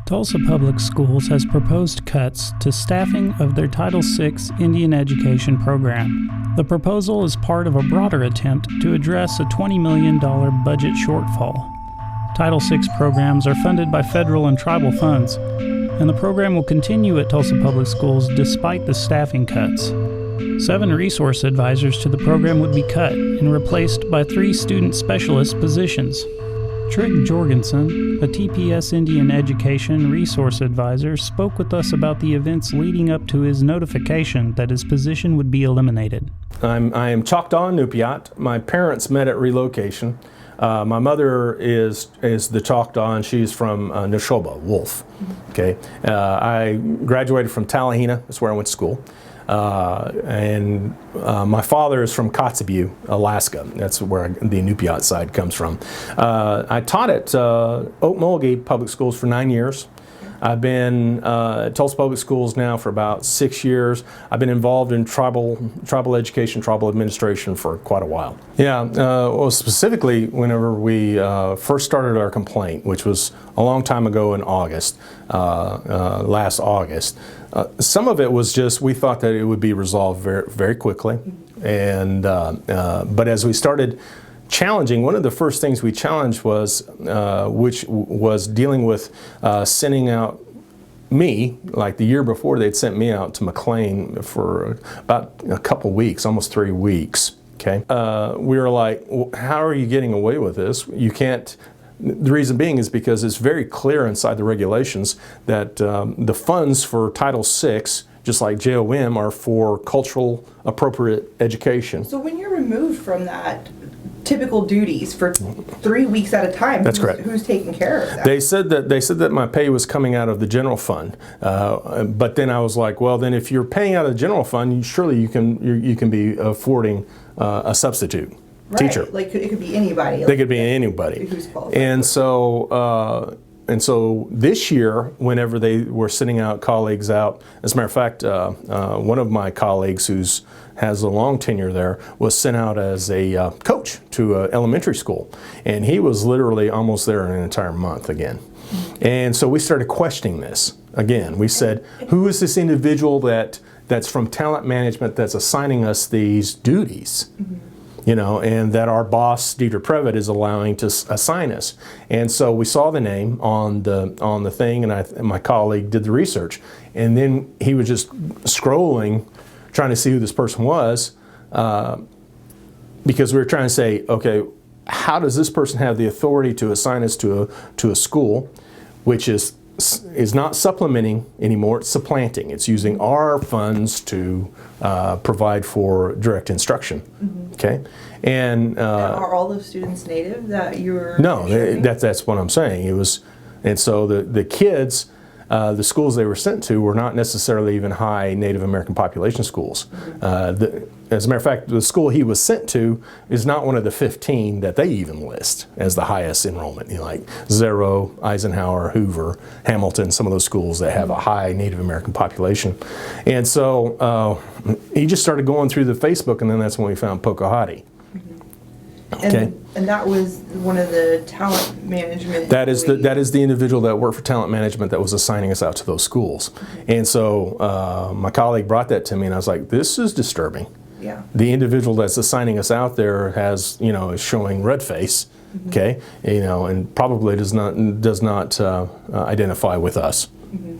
Tulsa Public Schools has proposed cuts to staffing of their Title VI Indian education program. The proposal is part of a broader attempt to address a $20 million budget shortfall. Title VI programs are funded by federal and tribal funds, and the program will continue at Tulsa Public Schools despite the staffing cuts. 7 resource advisors to the program would be cut and replaced by 3 student specialist positions. Trygve Jorgensen, a TPS Indian Education Resource Advisor, spoke with us about the events leading up to his notification that his position would be eliminated. I am Choctaw Inupiat. My parents met at relocation. My mother is the Choctaw, and she's from Neshoba, Wolf. Okay, I graduated from Tallahena. That's where I went to school. My father is from Kotzebue, Alaska. That's where the Inupiat side comes from. I taught at Okmulgee Public Schools for 9 years. I've been at Tulsa Public Schools now for about 6 years. I've been involved in tribal education, tribal administration for quite a while. Yeah, well, specifically whenever we first started our complaint, which was a long time ago in August, last August, some of it was just we thought that it would be resolved very, very quickly. And but as we started challenging, one of the first things we challenged was, which was dealing with sending out me, like the year before they'd sent me out to McLean for about a couple weeks, almost 3 weeks, okay? We were like, well, how are you getting away with this? You can't. The reason being is because it's very clear inside the regulations that the funds for Title VI, just like JOM, are for cultural appropriate education. So when you're removed from that typical duties for 3 weeks at a time, that's correct. Who's taking care of that? They said that my pay was coming out of the general fund, but then I was like, well, then if you're paying out of the general fund, surely you can be affording a substitute. Right. Teacher. Like it could be anybody. They could be anybody. Who's qualified. And so this year, whenever they were sending out colleagues out, as a matter of fact, one of my colleagues who's has a long tenure there was sent out as a coach to an elementary school, and he was literally almost there in an entire month again. And so we started questioning this again. We said, who is this individual that's from talent management that's assigning us these duties? You know, and that our boss, Deidre Previtt, is allowing to assign us. And so we saw the name on the thing, and my colleague did the research. And then he was just scrolling, trying to see who this person was, because we were trying to say, okay, how does this person have the authority to assign us to a school, which is not supplementing anymore, it's supplanting. It's using our funds to provide for direct instruction. Okay, and are all those students native that you were? No, that's what I'm saying. It was, and so the kids, the schools they were sent to were not necessarily even high Native American population schools. As a matter of fact, the school he was sent to is not one of the 15 that they even list as the highest enrollment. You know, like Zero, Eisenhower, Hoover, Hamilton, some of those schools that have a high Native American population. And so he just started going through the Facebook, and then that's when we found Pocahontas. Okay. And that was one of the talent management. That is the individual that worked for talent management that was assigning us out to those schools. And so my colleague brought that to me, and I was like, this is disturbing. Yeah. The individual that's assigning us out there has, is showing red face, okay, and probably does not identify with us,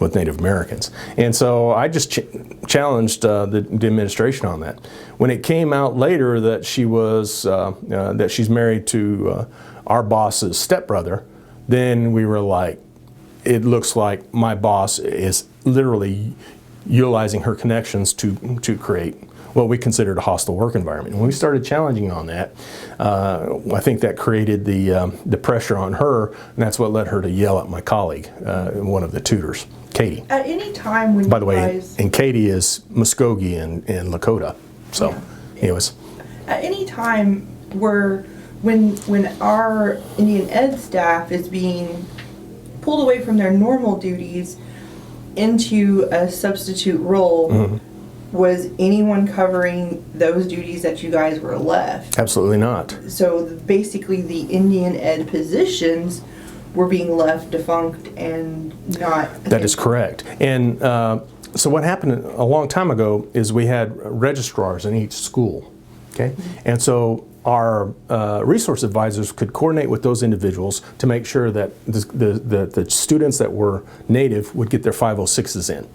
with Native Americans. And so I just challenged the administration on that. When it came out later that that she's married to our boss's stepbrother, then we were like, it looks like my boss is literally utilizing her connections to create what we considered a hostile work environment. When we started challenging on that, I think that created the pressure on her, and that's what led her to yell at my colleague, one of the tutors, Katie. At any time when By the way, and Katie is Mvskoke in Lakota. So, anyways. At any time when our Indian Ed staff is being pulled away from their normal duties into a substitute role, was anyone covering those duties that you guys were left? Absolutely not. So basically the Indian Ed positions were being left defunct and not. That is correct. And so what happened a long time ago is we had registrars in each school, okay? And so our resource advisors could coordinate with those individuals to make sure that the students that were native would get their 506s in.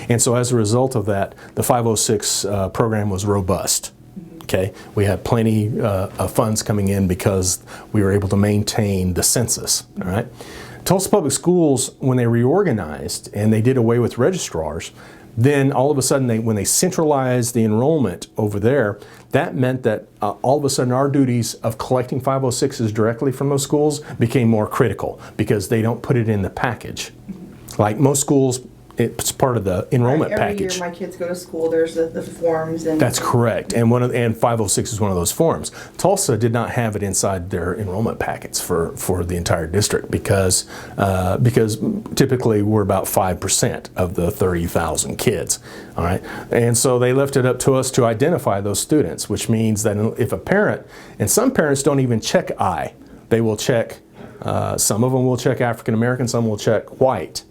And so as a result of that, the 506 program was robust. Okay, we had plenty of funds coming in because we were able to maintain the census. All right, Tulsa Public Schools, when they reorganized and they did away with registrars, then all of a sudden, when they centralized the enrollment over there, that meant that all of a sudden our duties of collecting 506s directly from those schools became more critical because they don't put it in the package. Like most schools, it's part of the enrollment package. Every year my kids go to school, there's the forms. And that's correct. And 506 is one of those forms. Tulsa did not have it inside their enrollment packets for the entire district because typically we're about 5% of the 30,000 kids. All right. And so they left it up to us to identify those students, which means that if a parent, and some parents don't even check I, they will check, some of them will check African American, some will check white.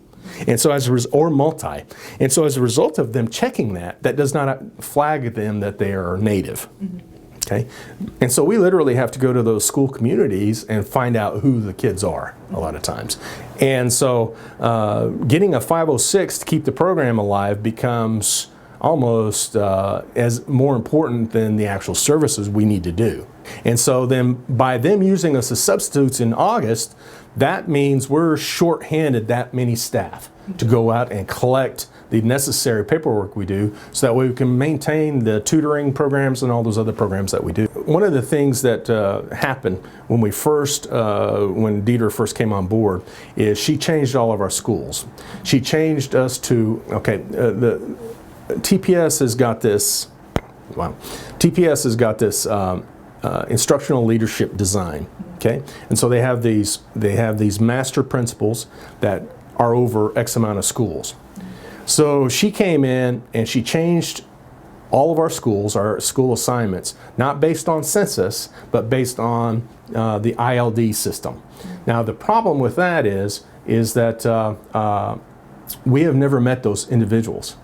And so or multi. And so as a result of them checking that does not flag them that they are native. Okay? And so we literally have to go to those school communities and find out who the kids are a lot of times. And so getting a 506 to keep the program alive becomes almost as more important than the actual services we need to do. And so then by them using us as substitutes in August, that means we're short-handed that many staff to go out and collect the necessary paperwork we do so that way we can maintain the tutoring programs and all those other programs that we do. One of the things that happened when when Deidre first came on board is she changed all of our schools. She changed us to, the TPS has got this, instructional leadership design. Okay, and so they have these master principals that are over X amount of schools. So she came in and she changed all of our schools, our school assignments, not based on census, but based on the ILD system. Now the problem with that is that we have never met those individuals.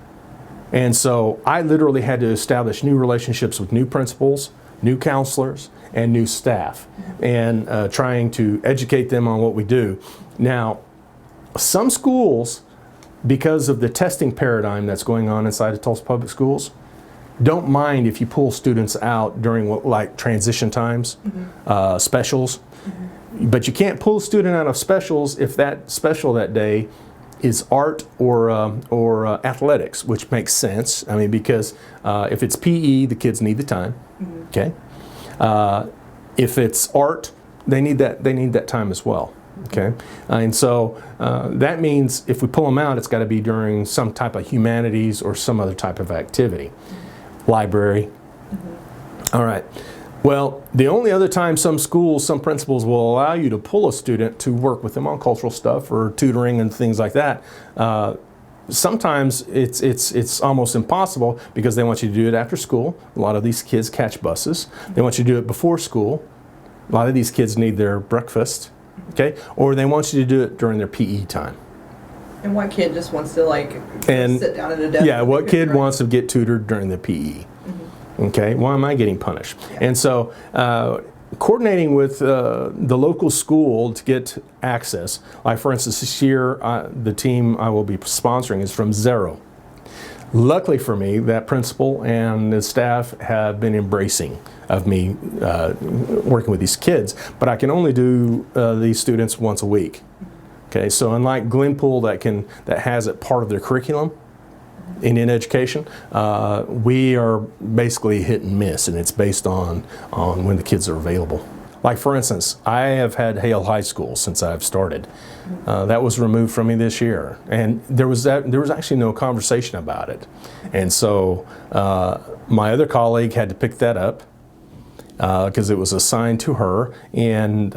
And so I literally had to establish new relationships with new principals, new counselors, and new staff, and trying to educate them on what we do. Now, some schools, because of the testing paradigm that's going on inside of Tulsa Public Schools, don't mind if you pull students out during like transition times, specials, but you can't pull a student out of specials if that special that day is art or athletics, which makes sense. I mean, because if it's PE, the kids need the time. Okay. If it's art, they need that time as well. Okay. And so that means if we pull them out, it's got to be during some type of humanities or some other type of activity. Library. All right. Well, the only other time some schools, some principals will allow you to pull a student to work with them on cultural stuff or tutoring and things like that, sometimes it's almost impossible because they want you to do it after school. A lot of these kids catch buses. They want you to do it before school. A lot of these kids need their breakfast, okay? Or they want you to do it during their PE time. And what kid just wants to sit down at a desk? Yeah, what kid wants to get tutored during the PE? Okay, why am I getting punished? Yeah. And so coordinating with the local school to get access, like for instance this year the team I will be sponsoring is from Zero. Luckily for me, that principal and the staff have been embracing of me working with these kids, but I can only do these students once a week. Okay, so unlike Glenpool that has it part of their curriculum, Indian education, we are basically hit and miss, and it's based on when the kids are available. Like for instance, I have had Hale High School since I've started. That was removed from me this year, and there was actually no conversation about it. And so my other colleague had to pick that up because it was assigned to her, and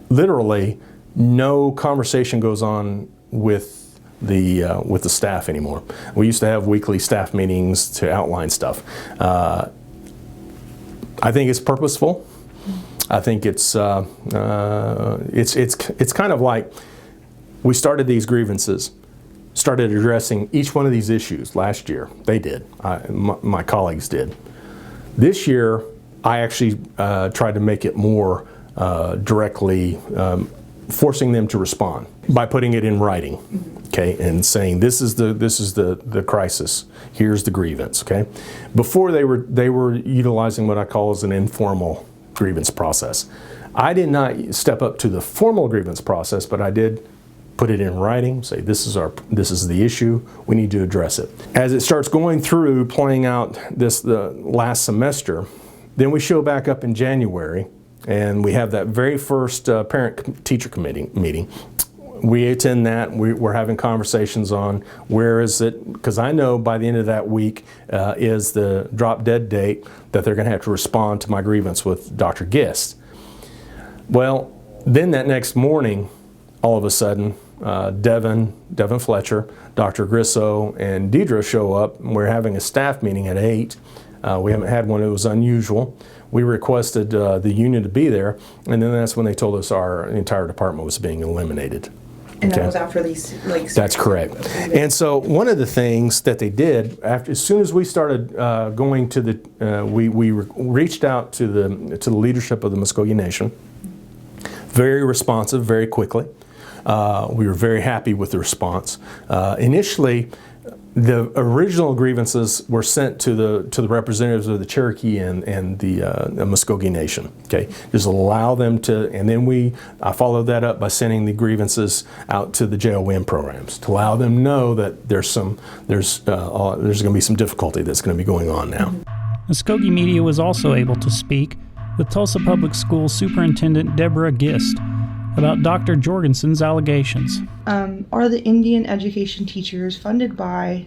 literally no conversation goes on with the staff anymore. We used to have weekly staff meetings to outline stuff. I think it's purposeful. I think it's kind of like we started these grievances, started addressing each one of these issues last year. They did. My colleagues did. This year, I actually tried to make it more directly, forcing them to respond by putting it in writing, okay, and saying this is the crisis. Here's the grievance, okay. Before they were utilizing what I call as an informal grievance process. I did not step up to the formal grievance process, but I did put it in writing, say this is the issue, we need to address it. As it starts going through, playing out the last semester, then we show back up in January, and we have that very first parent-teacher committee meeting. We attend that, we're having conversations on where is it, because I know by the end of that week is the drop dead date that they're going to have to respond to my grievance with Dr. Gist. Well, then that next morning, all of a sudden, Devin Fletcher, Dr. Grisso, and Deidre show up, and we're having a staff meeting at 8. We haven't had one, it was unusual. We requested the union to be there, and then that's when they told us our entire department was being eliminated. And that was after these, That's correct. And so one of the things that they did, as soon as we started going to the, we reached out to the leadership of the Mvskoke Nation, very responsive, very quickly. We were very happy with the response. Initially, the original grievances were sent to the representatives of the Cherokee and the Mvskoke Nation. Okay, just allow them to, and then I followed that up by sending the grievances out to the JOM programs to allow them know that there's going to be some difficulty that's going to be going on now. Mvskoke Media was also able to speak with Tulsa Public Schools Superintendent Debora Gist about Dr. Jorgensen's allegations. Are the Indian education teachers funded by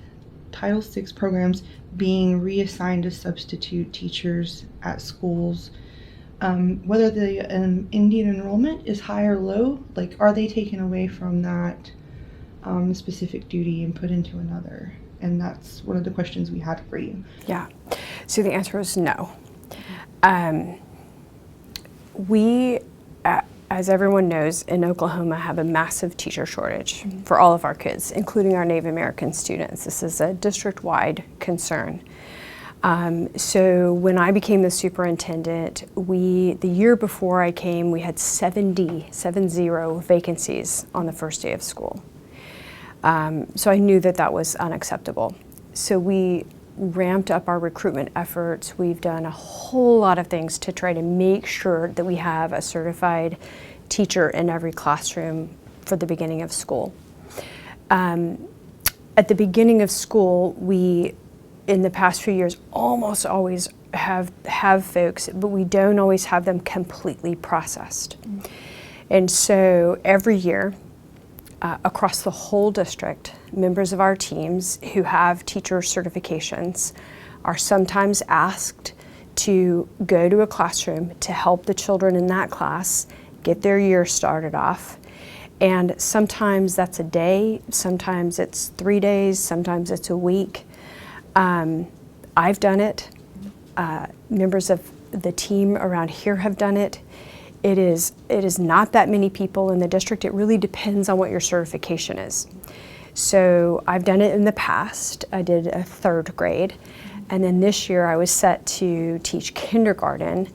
Title VI programs being reassigned as substitute teachers at schools? Whether the Indian enrollment is high or low, are they taken away from that specific duty and put into another? And that's one of the questions we had for you. Yeah, so the answer is no. We, as everyone knows, in Oklahoma have a massive teacher shortage for all of our kids, including our Native American students. This is a district-wide concern. So when I became the superintendent, the year before I came, we had 70 vacancies on the first day of school. So I knew that was unacceptable. So we ramped up our recruitment efforts. We've done a whole lot of things to try to make sure that we have a certified teacher in every classroom for the beginning of school. At the beginning of school, we, in the past few years, almost always have folks, but we don't always have them completely processed. And so every year, across the whole district, members of our teams who have teacher certifications are sometimes asked to go to a classroom to help the children in that class get their year started off. And sometimes that's a day, sometimes it's 3 days, sometimes it's a week. I've done it. Members of the team around here have done it. It is not that many people in the district. It really depends on what your certification is. So I've done it in the past. I did a 3rd grade. And then this year I was set to teach kindergarten,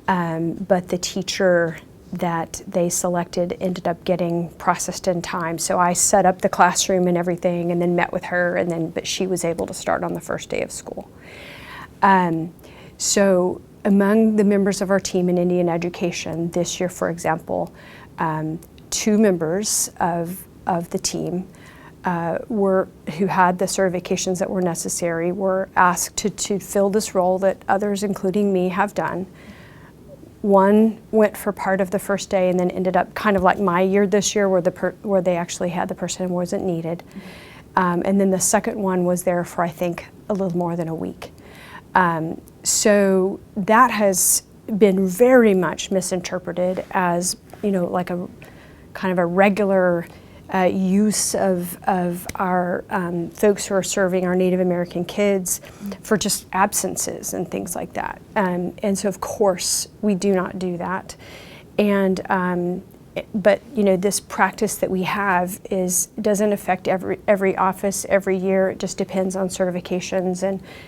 but the teacher that they selected ended up getting processed in time. So I set up the classroom and everything and then met with her, but she was able to start on the first day of school. So among the members of our team in Indian education this year, for example, 2 members of the team who had the certifications that were necessary were asked to fill this role that others, including me, have done. One went for part of the first day and then ended up kind of like my year this year where they actually had the person who wasn't needed. And then the second one was there for, I think, a little more than a week. So that has been very much misinterpreted as, like a kind of a regular use of our folks who are serving our Native American kids for just absences and things like that. And so of course we do not do that. And but this practice that we have doesn't affect every office every year. It just depends on certifications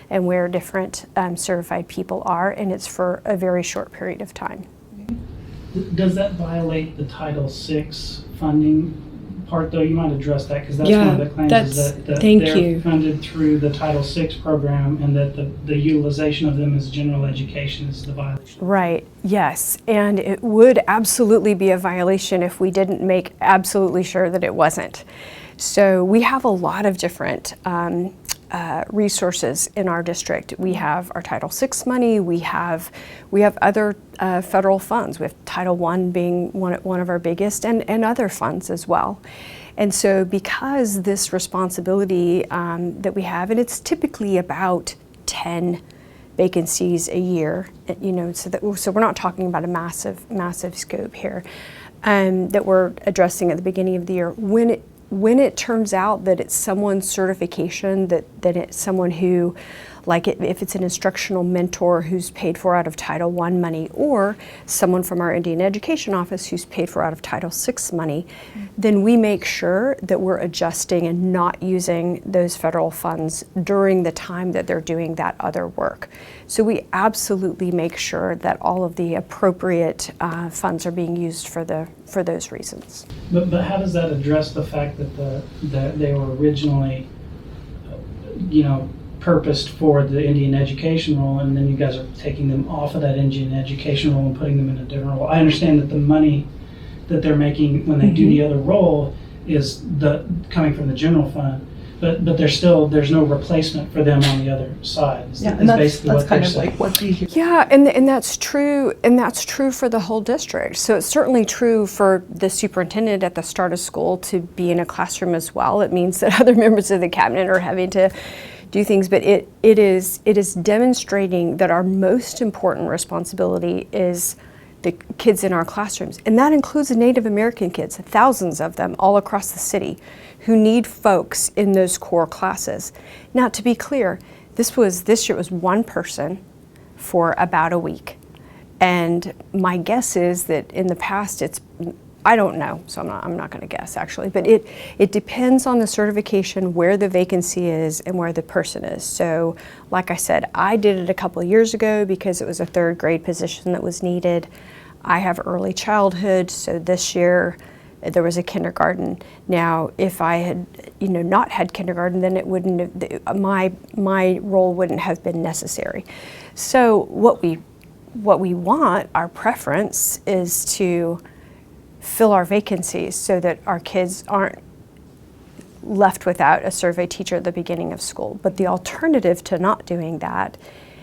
and where different certified people are, and it's for a very short period of time. Does that violate the Title VI funding part, though? You might address that, because that's one of the claims is that they're funded through the Title VI program, and that the utilization of them as general education is the violation. Right, yes, and it would absolutely be a violation if we didn't make absolutely sure that it wasn't. So we have a lot of different resources in our district. We have our Title VI money, we have other federal funds. We have Title I being one of our biggest, and other funds as well. And so because this responsibility that we have, and it's typically about 10 vacancies a year, so we're not talking about a massive scope here that we're addressing at the beginning of the year. When it turns out that it's someone's certification, that it's someone who, if it's an instructional mentor who's paid for out of Title I money, or someone from our Indian Education Office who's paid for out of Title VI money, then we make sure that we're adjusting and not using those federal funds during the time that they're doing that other work. So we absolutely make sure that all of the appropriate funds are being used for those reasons. But how does that address the fact that they were originally, purposed for the Indian education role, and then you guys are taking them off of that Indian education role and putting them in a different role? I understand that the money that they're making when they do the other role is coming from the general fund, but there's no replacement for them on the other side. And that's kind of like what we hear. Yeah, and that's true, for the whole district. So it's certainly true for the superintendent at the start of school to be in a classroom as well. It means that other members of the cabinet are having to do things, but it is demonstrating that our most important responsibility is the kids in our classrooms, and that includes the Native American kids, thousands of them all across the city, who need folks in those core classes. Now, to be clear, this year was one person for about a week, and my guess is that in the past I don't know, so I'm not going to guess actually, but it depends on the certification, where the vacancy is and where the person is. So like I said, I did it a couple of years ago because it was a third grade position that was needed. I have early childhood, so this year there was a kindergarten. Now, if I had not had kindergarten, then it wouldn't have, my role wouldn't have been necessary. So what we want, our preference, is to fill our vacancies so that our kids aren't left without a survey teacher at the beginning of school. But the alternative to not doing that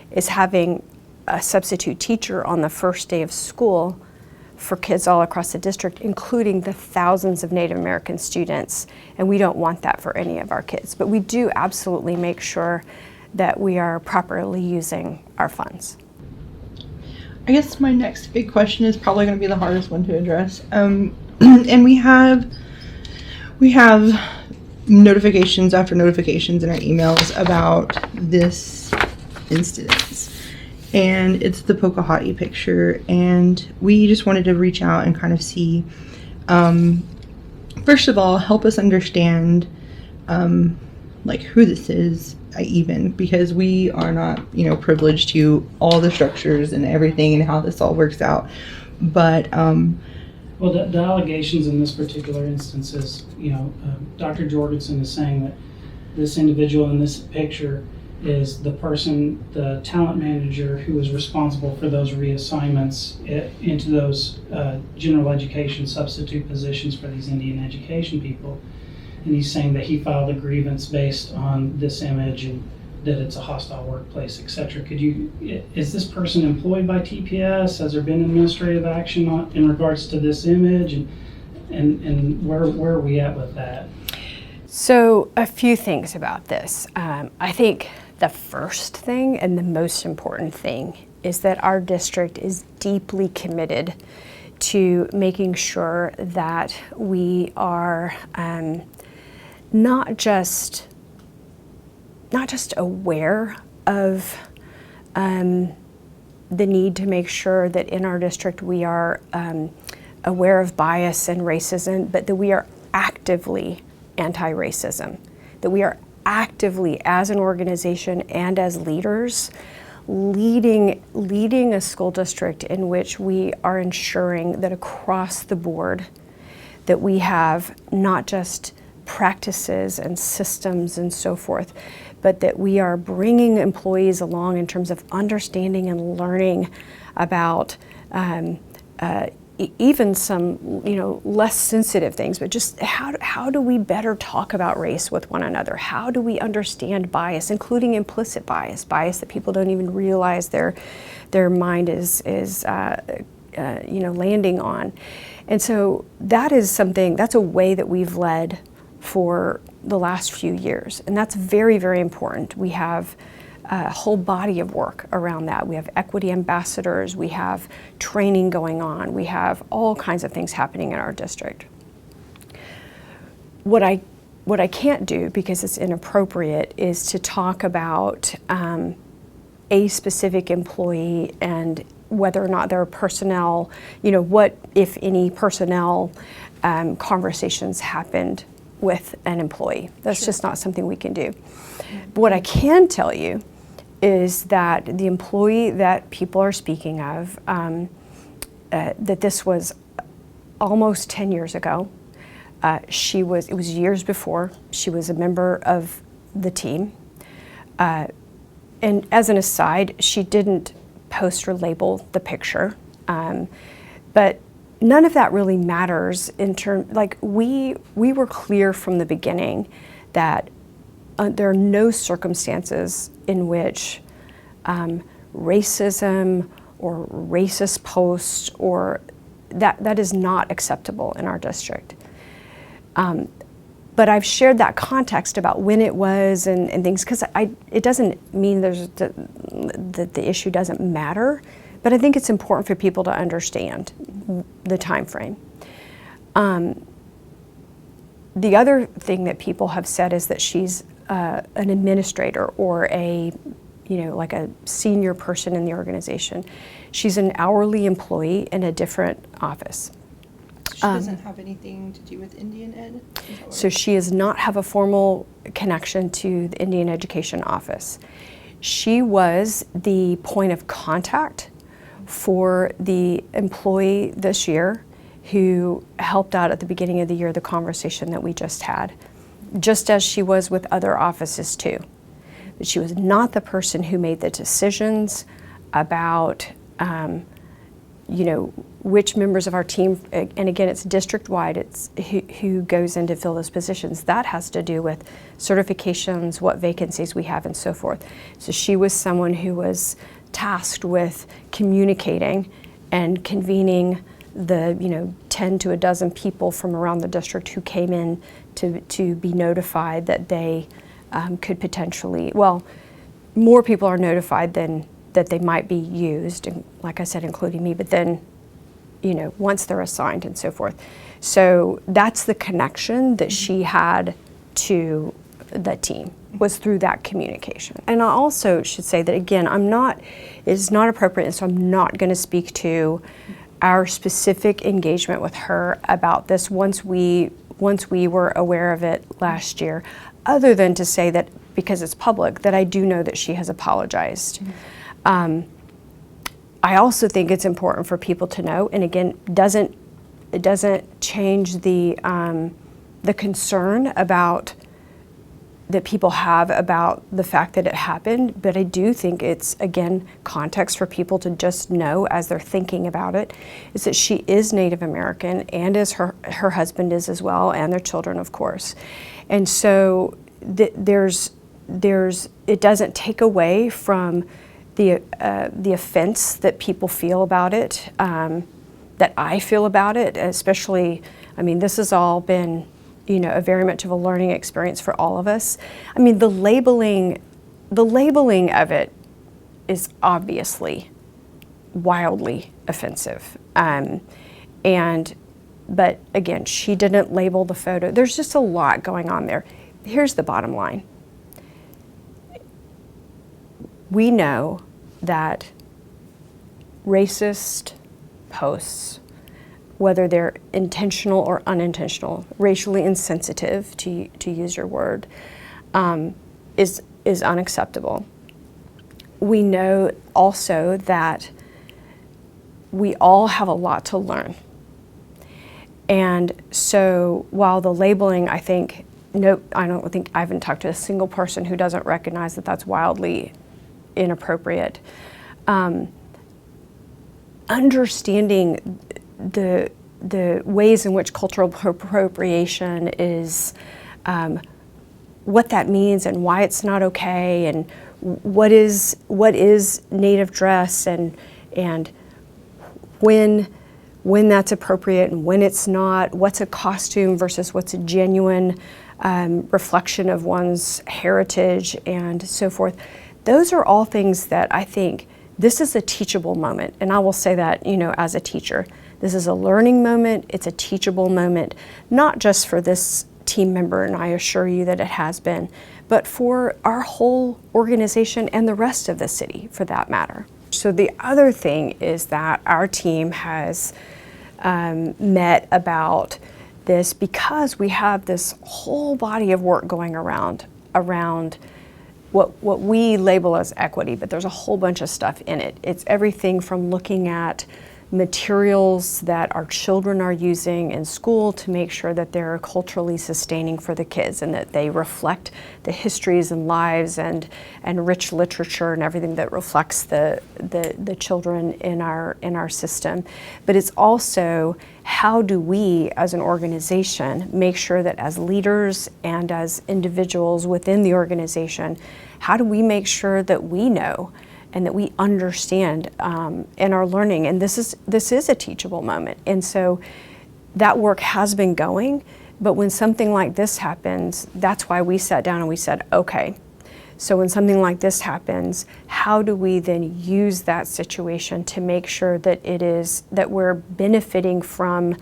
is having a substitute teacher on the first day of school for kids all across the district, including the thousands of Native American students. And we don't want that for any of our kids. But we do absolutely make sure that we are properly using our funds. I guess my next big question is probably going to be the hardest one to address. And we have notifications after notifications in our emails about this incident. And it's the Pocahontas picture. And we just wanted to reach out and kind of see, first of all, help us understand who this is, even because we are not privileged to all the structures and everything and how this all works out, but well, the allegations in this particular instance is, Dr. Jorgensen is saying that this individual in this picture is the talent manager who was responsible for those reassignments into those general education substitute positions for these Indian education people. And he's saying that he filed a grievance based on this image and that it's a hostile workplace, etc. Is this person employed by TPS? Has there been administrative action in regards to this image? And where are we at with that? So a few things about this. I think the first thing and the most important thing is that our district is deeply committed to making sure that we are not just aware of the need to make sure that in our district we are aware of bias and racism, but that we are actively anti-racism, that we are actively, as an organization and as leaders, leading a school district in which we are ensuring that across the board that we have not just practices and systems and so forth, but that we are bringing employees along in terms of understanding and learning about even some, less sensitive things, but just how do we better talk about race with one another? How do we understand bias, including implicit bias that people don't even realize their mind is landing on. And so that's a way that we've led for the last few years, and that's very, very important. We have a whole body of work around that. We have equity ambassadors, we have training going on, we have all kinds of things happening in our district. What I can't do, because it's inappropriate, is to talk about a specific employee and whether or not there are personnel, what, if any, personnel conversations happened with an employee. That's just not something we can do. But what I can tell you is that the employee that people are speaking of, that this was almost 10 years ago. It was years before. She was a member of the team. And as an aside, she didn't post or label the picture. But none of that really matters we were clear from the beginning that there are no circumstances in which racism or racist posts or that is not acceptable in our district. But I've shared that context about when it was and things, because it doesn't mean that the issue doesn't matter, but I think it's important for people to understand the time frame. The other thing that people have said is that she's an administrator or like a senior person in the organization. She's an hourly employee in a different office. She doesn't have anything to do with Indian Ed? So she does not have a formal connection to the Indian Education Office. She was the point of contact for the employee this year who helped out at the beginning of the year, the conversation that we just had, just as she was with other offices too. But she was not the person who made the decisions about which members of our team, and again, it's district-wide, it's who goes in to fill those positions. That has to do with certifications, what vacancies we have, and so forth. So she was someone who was tasked with communicating and convening the 10 to a dozen people from around the district who came in to be notified that they could potentially, more people are notified than that they might be used, and like I said, including me, but then, once they're assigned and so forth. So that's the connection that she had to the team, was through that communication. And I also should say that, again, it's not appropriate, and so I'm not gonna speak to our specific engagement with her about this once we were aware of it last year, other than to say that, because it's public, that I do know that she has apologized. I also think it's important for people to know, and again, it doesn't change the concern that people have about the fact that it happened, but I do think it's, again, context for people to just know as they're thinking about it, is that she is Native American, and as her husband is as well, and their children, of course. And so it doesn't take away from the offense that people feel about it, that I feel about it, especially, this has all been, a very much of a learning experience for all of us. The labeling of it is obviously wildly offensive. But again, she didn't label the photo. There's just a lot going on there. Here's the bottom line. We know that racist posts, whether they're intentional or unintentional, racially insensitive, to use your word, is unacceptable. We know also that we all have a lot to learn. And so while the labeling, I haven't talked to a single person who doesn't recognize that that's wildly inappropriate. Understanding the ways in which cultural appropriation is, what that means and why it's not okay, and what is Native dress, and when that's appropriate and when it's not, what's a costume versus what's a genuine reflection of one's heritage, and so forth. Those are all things that I think this is a teachable moment. And I will say that, as a teacher, this is a learning moment, it's a teachable moment, not just for this team member, and I assure you that it has been, but for our whole organization and the rest of the city, for that matter. So the other thing is that our team has met about this because we have this whole body of work going around what we label as equity, but there's a whole bunch of stuff in it. It's everything from looking at materials that our children are using in school to make sure that they're culturally sustaining for the kids and that they reflect the histories and lives and rich literature and everything that reflects the children in our system. But it's also, how do we as an organization make sure that as leaders and as individuals within the organization, how do we make sure that we know and that we understand and are learning? And this is a teachable moment. And so that work has been going, but when something like this happens, that's why we sat down and we said, okay, so when something like this happens, how do we then use that situation to make sure that that we're benefiting from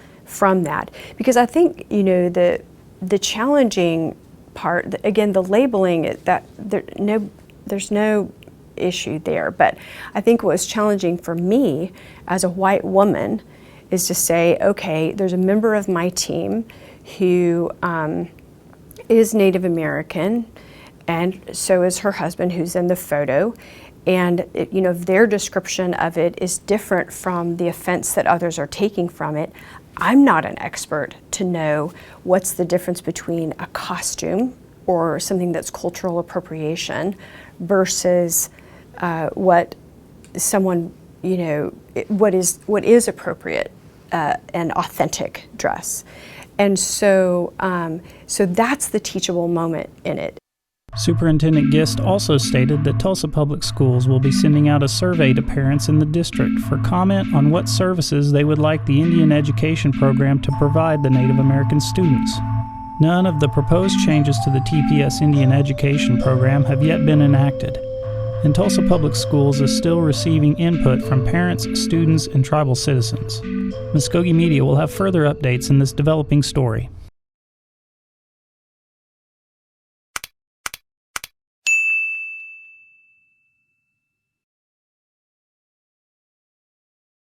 that? Because I think, the challenging part, again, the labeling, there's no issue there, but I think what was challenging for me as a white woman is to say, okay, there's a member of my team who is Native American, and so is her husband who's in the photo, and their description of it is different from the offense that others are taking from it. I'm not an expert to know what's the difference between a costume or something that's cultural appropriation versus what someone, what is appropriate and authentic dress. And so that's the teachable moment in it. Superintendent Gist also stated that Tulsa Public Schools will be sending out a survey to parents in the district for comment on what services they would like the Indian Education Program to provide the Native American students. None of the proposed changes to the TPS Indian Education Program have yet been enacted, and Tulsa Public Schools is still receiving input from parents, students, and tribal citizens. Mvskoke Media will have further updates in this developing story.